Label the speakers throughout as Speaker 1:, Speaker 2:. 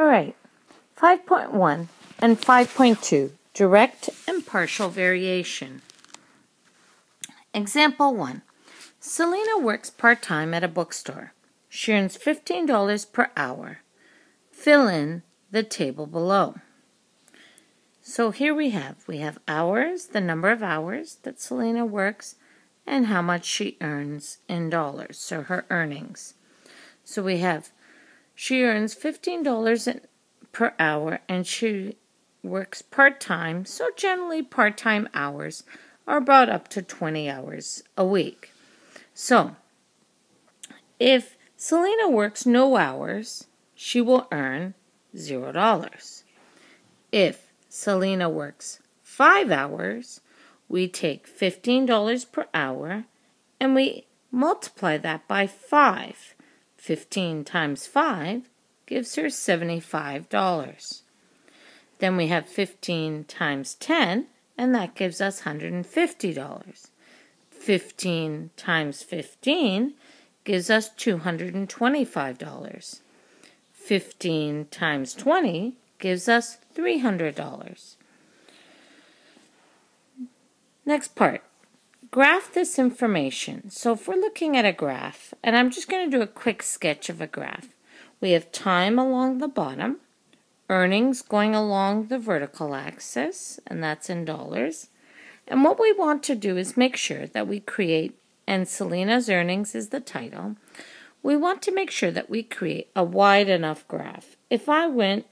Speaker 1: All right, 5.1 and 5.2, direct and partial variation. Example 1. Selena works part-time at a bookstore. She earns $15 per hour. Fill in the table below. So here we have hours, the number of hours that Selena works, and how much she earns in dollars, so her earnings. So we have she earns $15 per hour, and she works part-time, so generally part-time hours are about up to 20 hours a week. So, if Selena works no hours, she will earn $0. If Selena works 5 hours, we take $15 per hour and we multiply that by 5. 15 times 5 gives her $75. Then we have 15 times 10, and that gives us $150. 15 times 15 gives us $225. 15 times 20 gives us $300. Next part. Graph this information. So if we're looking at a graph, and I'm just going to do a quick sketch of a graph. We have time along the bottom, earnings going along the vertical axis, and that's in dollars. And what we want to do is make sure that we create, and Selena's earnings is the title, we want to make sure that we create a wide enough graph. If I went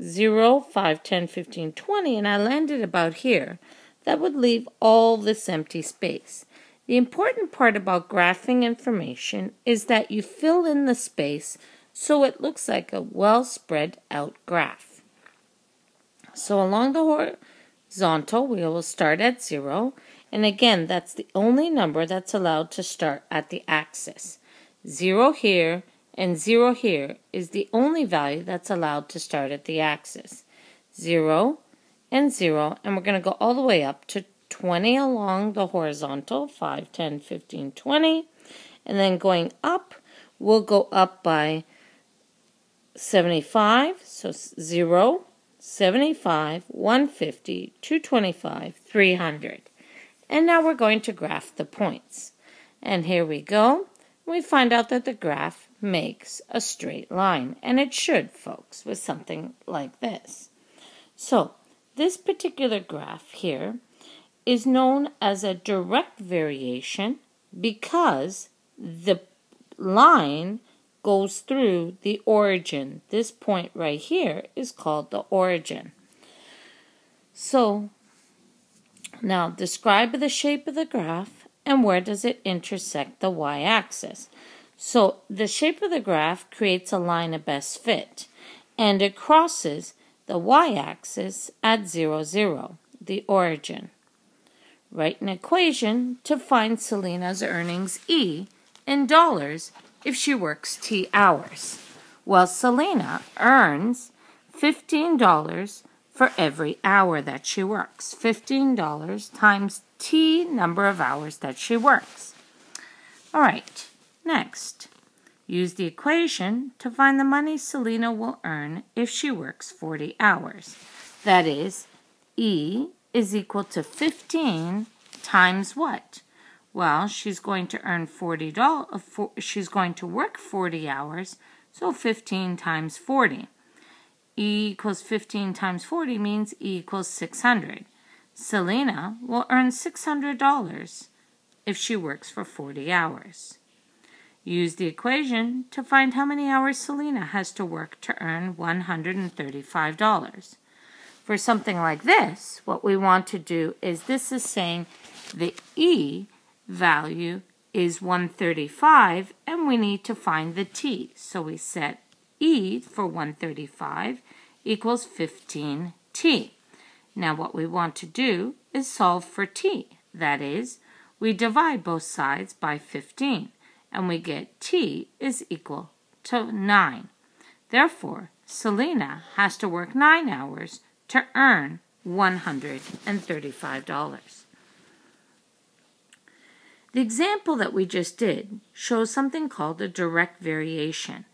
Speaker 1: 0, 5, 10, 15, 20, and I landed about here, that would leave all this empty space. The important part about graphing information is that you fill in the space so it looks like a well spread out graph. So along the horizontal, we will start at 0, and again, that's the only number that's allowed to start at the axis. 0 here and 0 here is the only value that's allowed to start at the axis. 0 and 0, and we're going to go all the way up to 20 along the horizontal, 5, 10, 15, 20, and then going up, we'll go up by 75, so 0, 75, 150, 225, 300. And now we're going to graph the points. And here we go. We find out that the graph makes a straight line, and it should, folks, with something like this. So, this particular graph here is known as a direct variation because the line goes through the origin. This point right here is called the origin. So, now describe the shape of the graph and where does it intersect the y-axis. So, the shape of the graph creates a line of best fit, and it crosses the y-axis at 0, 0, the origin. Write an equation to find Selena's earnings E in dollars if she works T hours. Well, Selena earns $15 for every hour that she works. $15 times T number of hours that she works. All right, next. Use the equation to find the money Selena will earn if she works 40 hours. That is, E is equal to 15 times what? Well, she's going to earn $40. She's going to work 40 hours, so 15 times 40. E equals 15 times 40 means E equals 600. Selena will earn $600 if she works for 40 hours. Use the equation to find how many hours Selena has to work to earn $135. For something like this, what we want to do is this is saying the E value is 135 and we need to find the T. So we set E for 135 equals 15T. Now what we want to do is solve for T. That is, we divide both sides by 15. And we get T is equal to 9. Therefore, Selena has to work 9 hours to earn $135. The example that we just did shows something called a direct variation.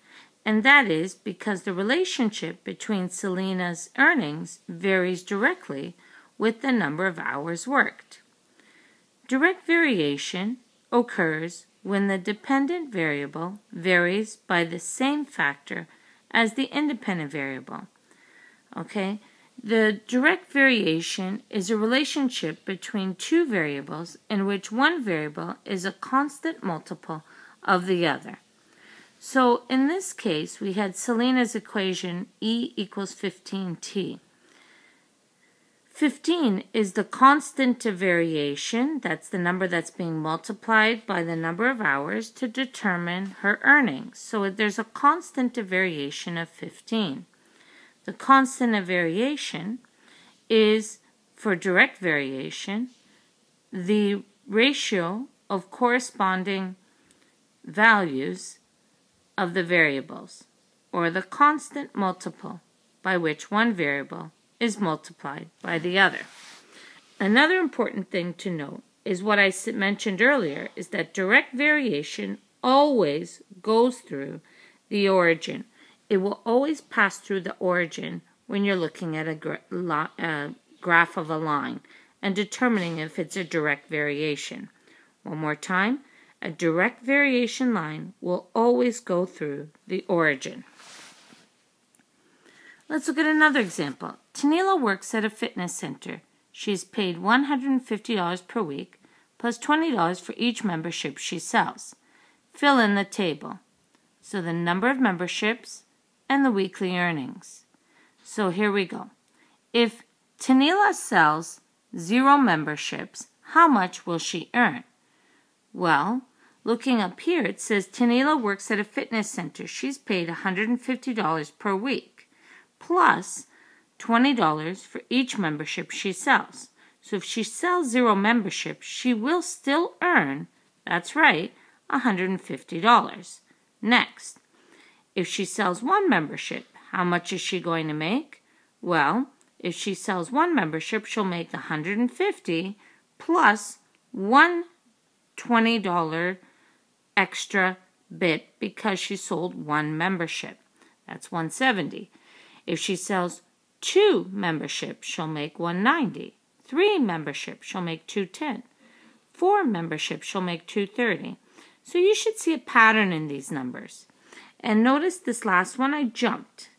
Speaker 1: And that is because the relationship between Selena's earnings varies directly with the number of hours worked. Direct variation occurs when the dependent variable varies by the same factor as the independent variable. Okay? The direct variation is a relationship between two variables in which one variable is a constant multiple of the other. So in this case, we had Selena's equation E equals 15t. 15 is the constant of variation. That's the number that's being multiplied by the number of hours to determine her earnings. So there's a constant of variation of 15. The constant of variation is, for direct variation, the ratio of corresponding values of the variables, or the constant multiple by which one variable is multiplied by the other. Another important thing to note is what I mentioned earlier, is that direct variation always goes through the origin. It will always pass through the origin when you're looking at a graph of a line and determining if it's a direct variation. One more time, a direct variation line will always go through the origin. Let's look at another example. Tanila works at a fitness center. She is paid $150 per week plus $20 for each membership she sells. Fill in the table. So the number of memberships and the weekly earnings. So here we go. If Tanila sells 0 memberships, how much will she earn? Well, looking up here, it says Tanila works at a fitness center. She's paid $150 per week plus $20 for each membership she sells. So if she sells 0 memberships, she will still earn, that's right, $150. Next, if she sells 1 membership, how much is she going to make? Well, if she sells 1 membership, she'll make the $150 plus one $20 extra bit because she sold 1 membership. That's $170. If she sells 2 memberships, she'll make $190. 3 memberships, she'll make $210. 4 memberships, she'll make $230. So you should see a pattern in these numbers. And notice this last one, I jumped.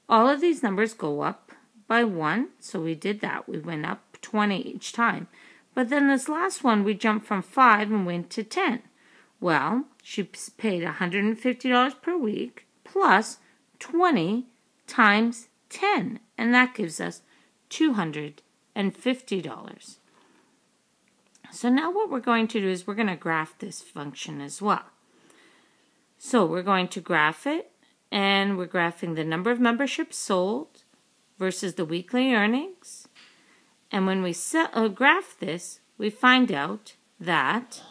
Speaker 1: All of these numbers go up by 1, so we did that. We went up 20 each time. But then this last one, we jumped from 5 and went to 10. Well, she paid $150 per week plus 20 times 10, and that gives us $250. So now what we're going to do is we're going to graph this function as well. So we're going to graph it, and we're graphing the number of memberships sold versus the weekly earnings. And when we graph this, we find out that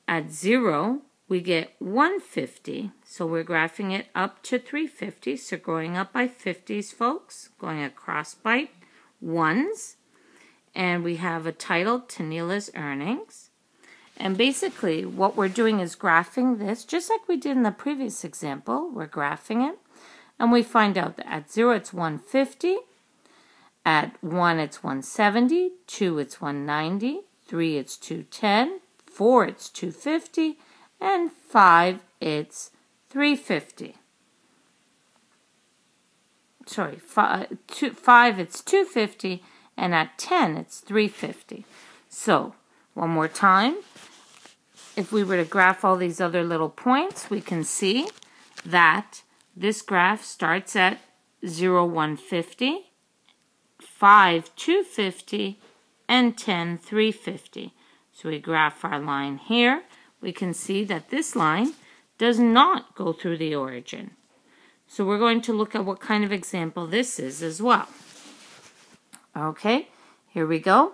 Speaker 1: at 0, we get 150, so we're graphing it up to 350, so going up by 50s, folks, going across by 1s, and we have a title, Tanila's Earnings. And basically, what we're doing is graphing this, just like we did in the previous example. We're graphing it, and we find out that at 0, it's 150, at 1, it's 170, 2, it's 190, 3, it's 210, 4, it's 250, and 5, it's 350. Sorry, 5, it's 250, and at 10, it's 350. So, one more time, if we were to graph all these other little points, we can see that this graph starts at 0, 150, 5, 250, and 10, 350. So we graph our line here. We can see that this line does not go through the origin. So we're going to look at what kind of example this is as well. Okay, here we go.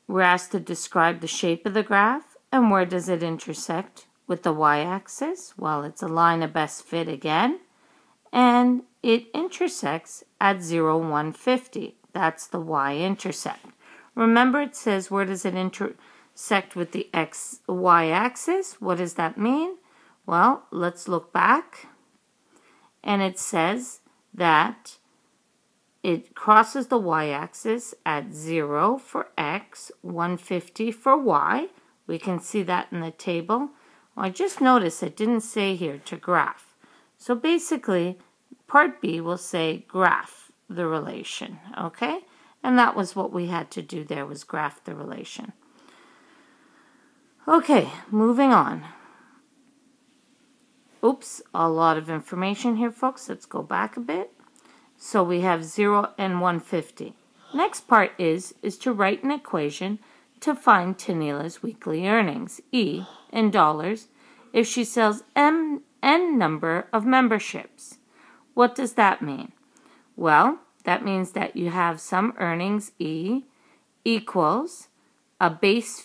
Speaker 1: We're asked to describe the shape of the graph and where does it intersect with the y-axis. Well, it's a line of best fit again, and it intersects at 0, 150. That's the y-intercept. Remember, it says where does it intersect with the y-axis. What does that mean? Well, let's look back. And it says that it crosses the y-axis at 0 for x, 150 for y. We can see that in the table. Well, I just noticed it didn't say here to graph. So basically, part B will say graph the relation, okay? And that was what we had to do there, was graph the relation. Okay, moving on. Oops, a lot of information here, folks. Let's go back a bit. So we have 0 and 150. Next part is to write an equation to find Tanila's weekly earnings, E, in dollars, if she sells n number of memberships. What does that mean? Well, that means that you have some earnings, E, equals a base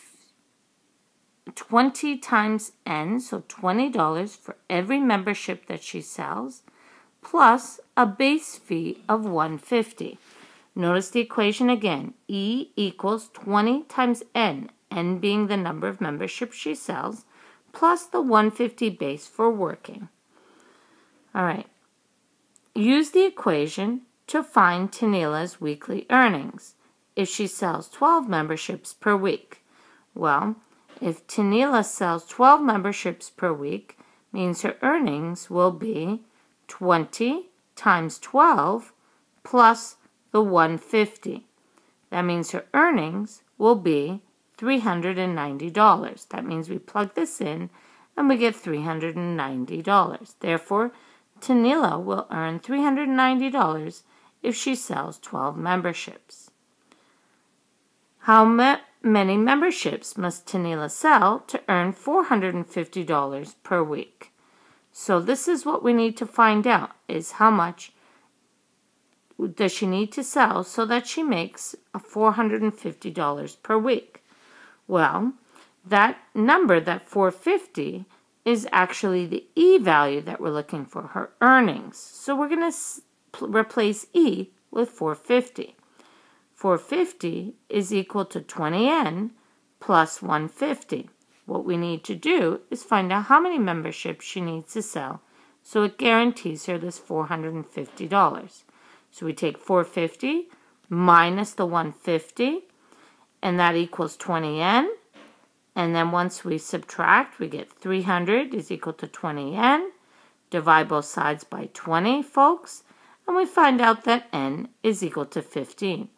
Speaker 1: 20 times n, so $20 for every membership that she sells, plus a base fee of $150. Notice the equation again. E equals 20 times n being the number of memberships she sells, plus the $150 base for working. All right. Use the equation to find Tanila's weekly earnings if she sells 12 memberships per week. Well, if Tanila sells 12 memberships per week, means her earnings will be 20 times 12 plus the $150. That means her earnings will be $390. That means we plug this in and we get $390. Therefore, Tanila will earn $390 if she sells 12 memberships. How many memberships must Tanila sell to earn $450 per week? So this is what we need to find out, is how much does she need to sell so that she makes $450 per week. Well, that number, that 450, is actually the E value that we're looking for, her earnings. So we're going to replace E with 450. 450 is equal to 20N plus 150. What we need to do is find out how many memberships she needs to sell so it guarantees her this $450. So we take 450 minus the 150, and that equals 20N. And then once we subtract, we get 300 is equal to 20N. Divide both sides by 20, folks, and we find out that N is equal to 15.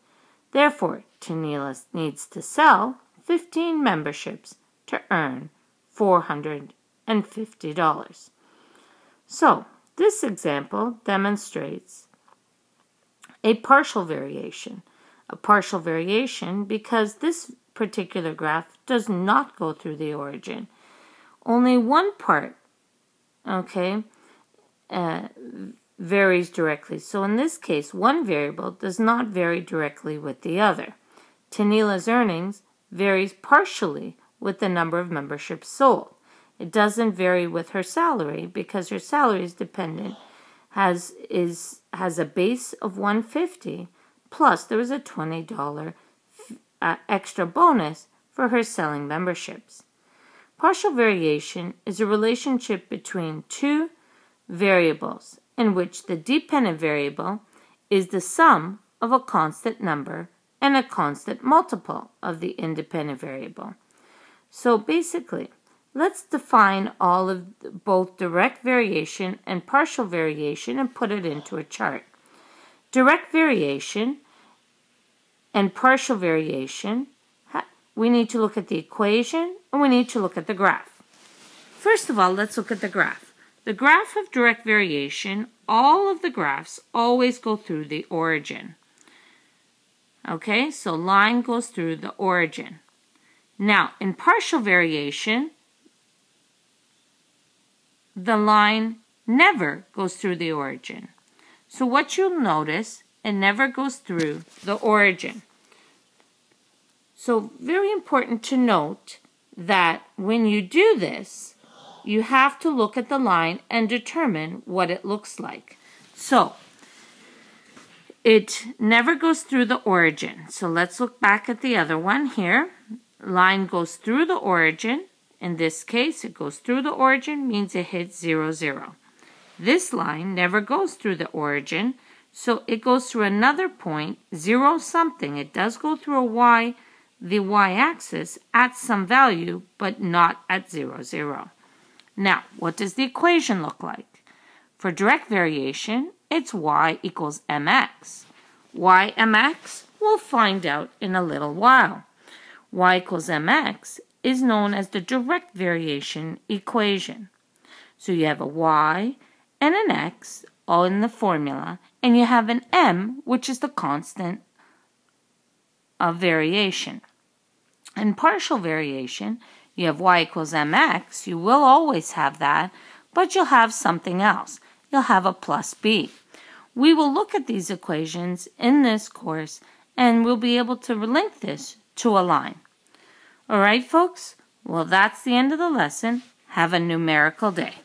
Speaker 1: Therefore, Tanila needs to sell 15 memberships to earn $450. So, this example demonstrates a partial variation. A partial variation because this particular graph does not go through the origin. Only one part, okay, varies directly. So in this case, one variable does not vary directly with the other. Tanila's earnings varies partially with the number of memberships sold. It doesn't vary with her salary because her salary is dependent, has a base of $150, plus there was a $20 extra bonus for her selling memberships. Partial variation is a relationship between two variables in which the dependent variable is the sum of a constant number and a constant multiple of the independent variable. So basically, let's define all of both direct variation and partial variation and put it into a chart. Direct variation and partial variation, we need to look at the equation and we need to look at the graph. First of all, let's look at the graph. The graph of direct variation, all of the graphs always go through the origin. Okay, so line goes through the origin. Now, in partial variation, the line never goes through the origin. So what you'll notice, it never goes through the origin. So very important to note that when you do this, you have to look at the line and determine what it looks like. So it never goes through the origin. So let's look back at the other one here. Line goes through the origin In this case, it goes through the origin, means it hits 0, 0. This line never goes through the origin, so it goes through another point, 0 something. It does go through a y, the y-axis, at some value, but not at 0, 0. Now, what does the equation look like? For direct variation, it's y equals mx. Why mx? We'll find out in a little while. Y equals mx is known as the direct variation equation. So you have a y and an x, all in the formula, and you have an m, which is the constant of variation. In partial variation, you have y equals mx. You will always have that, but you'll have something else. You'll have a plus b. We will look at these equations in this course, and we'll be able to link this to a line. All right, folks? Well, that's the end of the lesson. Have a numerical day.